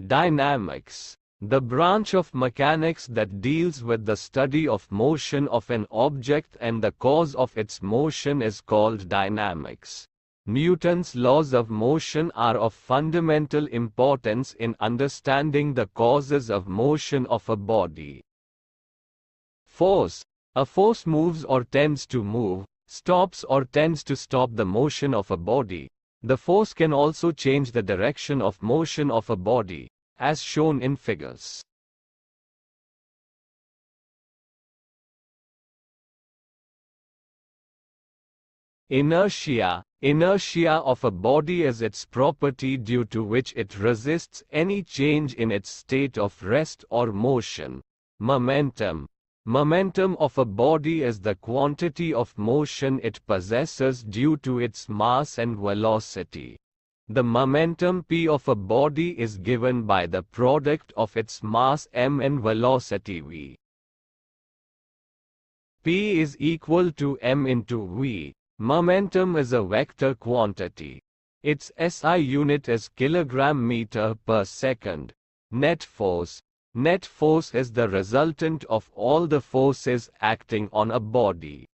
Dynamics. The branch of mechanics that deals with the study of motion of an object and the cause of its motion is called dynamics. Newton's laws of motion are of fundamental importance in understanding the causes of motion of a body. Force. A force moves or tends to move, stops or tends to stop the motion of a body. The force can also change the direction of motion of a body, as shown in figures. Inertia. Inertia of a body is its property due to which it resists any change in its state of rest or motion. Momentum. Momentum of a body is the quantity of motion it possesses due to its mass and velocity. The momentum p of a body is given by the product of its mass m and velocity v. P is equal to m into v. Momentum is a vector quantity. Its SI unit is kilogram-meter per second. Net force. Net force is the resultant of all the forces acting on a body.